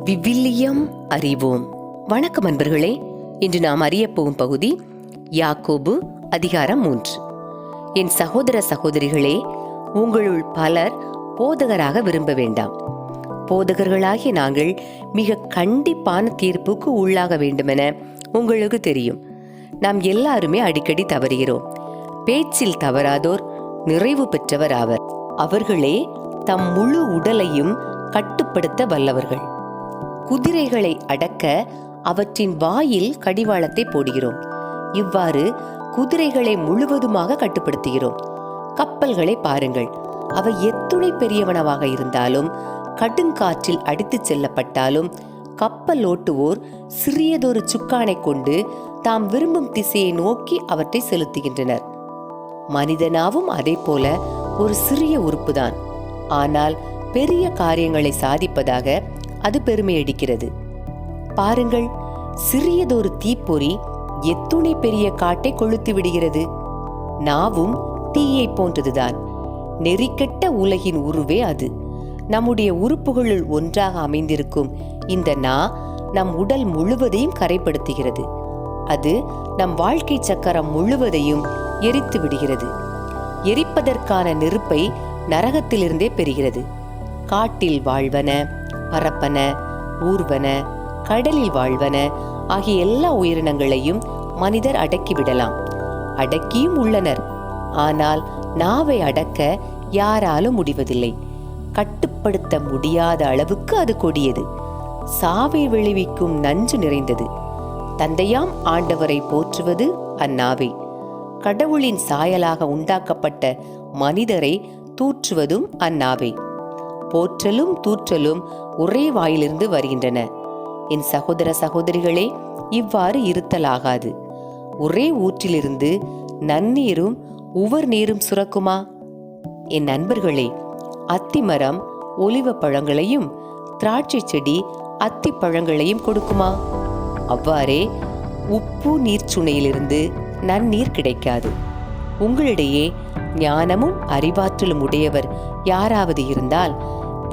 விவிலியம் அறிவோம். வணக்கம் அன்பர்களே. இன்று நாம் அறியப்போகும் பகுதி யாக்கோபு அதிகாரம் 3. என் சகோதர சகோதரிகளே, உங்களுள் பலர் போதகராக விரும்ப வேண்டாம். போதகர்களாகிய நாங்கள் மிக கண்டிப்பான தீர்ப்புக்கு உள்ளாக வேண்டுமென உங்களுக்கு தெரியும். நாம் எல்லாருமே அடிக்கடி தவறுகிறோம். பேச்சில் தவறாதோர் நிறைவு பெற்றவர் ஆவர். அவர்களே தம் முழு உடலையும் கட்டுப்படுத்த வல்லவர்கள். குதிரைகளை அடக்க அவற்றின் வாயில் கடிவாளத்தை போடுகிறோம். இவ்வாறு குதிரைகளை முழுவதுமாக கட்டுப்படுத்துகிறோம். கப்பல்களை பாருங்கள். அவை எத்துணை பெரியவனவாக இருந்தாலும் கடுங்காற்றில் அடித்துச் செல்லப்பட்டாலும் கப்பல் ஓட்டுவோர் சிறியதொரு சுக்கானை கொண்டு தாம் விரும்பும் திசையை நோக்கி அவற்றை செலுத்துகின்றனர். மனிதனாவும் அதே போல ஒரு சிறிய உறுப்புதான். ஆனால் பெரிய காரியங்களை சாதிப்பதாக அது பெருமையடிக்கிறது. பாருங்கள், சிறியதொரு தீப்பொறி எத்துணை பெரிய காட்டை கொளுத்து விடுகிறது. நாவும் தீயை போன்றதுதான். நெறிக்கெட்ட உலகின் உருவே அது. நம்முடைய உறுப்புகளுள் ஒன்றாக அமைந்திருக்கும் இந்த நா நம் உடல் முழுவதையும் கரைப்படுத்துகிறது. அது நம் வாழ்க்கை சக்கரம் முழுவதையும் எரித்து விடுகிறது. எரிப்பதற்கான நெருப்பை நரகத்திலிருந்தே பெறுகிறது. காட்டில் வாழ்வன, பரப்பன, ஊர்வன, கடலில் வாழ்வன ஆகிய எல்லா உயிரினங்களையும் மனிதர் அடக்கிவிடலாம். அடக்கியும் உள்ளனர். ஆனால் நாவை அடக்க யாராலும் முடிவதில்லை. கட்டுப்படுத்த முடியாத அளவுக்கு அது கொடியது. சாவை விளைவிக்கும் நஞ்சு நிறைந்தது. தந்தையாம் ஆண்டவரை போற்றுவது அந்நாவை. கடவுளின் சாயலாக உண்டாக்கப்பட்ட மனிதரை தூற்றுவதும் அந்நாவை. போற்றலும் தூற்றலும் ஒரே வாயிலிருந்து வருகின்றன. என் சகோதர சகோதரிகளே, இவ்வாறு இருத்தலாகாது. ஒரே ஊற்றிலிருந்து நன்னீரும் உவர் நீரும் சுரக்குமா? என் நண்பர்களே, அத்திமரம் ஒலிவ பழங்களையும் திராட்சை செடி அத்தி பழங்களையும் கொடுக்குமா? அவ்வாறே உப்பு நீர்ச்சுனையிலிருந்து நன்னீர் கிடைக்காது. உங்களிடையே ஞானமும் அறிவாற்றலும் உடையவர் யாராவது இருந்தால்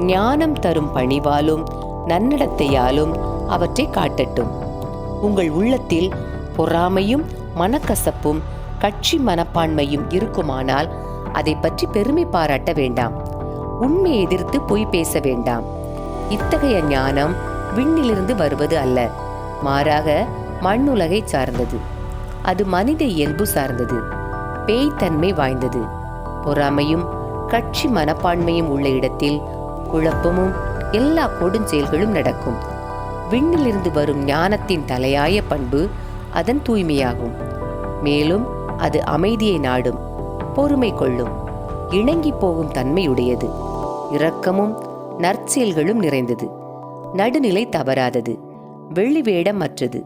ஞானம் தரும் பணிவாலும் நன்னடத்தையாலும் அவற்றை காட்டட்டும். உங்கள் உள்ளத்தில் பொறாமையும் மனக்கசப்பும் கட்சி மனப்பான்மையும் இருக்குமானால் அதை பற்றி பெருமை பாராட்ட வேண்டாம். உண்மையை எதிர்த்து பொய் பேச வேண்டாம். இத்தகைய ஞானம் விண்ணிலிருந்து வருவது அல்ல, மாறாக மண்ணுலகை சார்ந்தது. அது மனித இயல்பு சார்ந்தது, பேய்த்தன்மை வாய்ந்தது. பொறாமையும் கட்சி மனப்பான்மையும் உள்ள இடத்தில் குழப்பமும் எல்லா கொடுஞ்செயல்களும் நடக்கும். விண்ணிலிருந்து வரும் ஞானத்தின் தலையாய பண்பு அதன் தூய்மையாகும். மேலும் அது அமைதியை நாடும், பொறுமை கொள்ளும், இணங்கி போகும் தன்மையுடையது, இரக்கமும் நற்செயல்களும் நிறைந்தது, நடுநிலை தவறாதது, வெளிவேடமற்றது.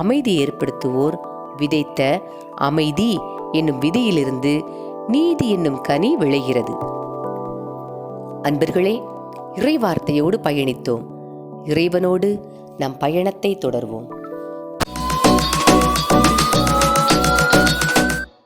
அமைதி ஏற்படுத்துவோர் விதைத்த அமைதி என்னும் விதையிலிருந்து நீதி என்னும் கனி விளைகிறது. அன்பர்களே, இறைவார்த்தையோடு பயணித்தோம். இறைவனோடு நம் பயணத்தை தொடர்வோம்.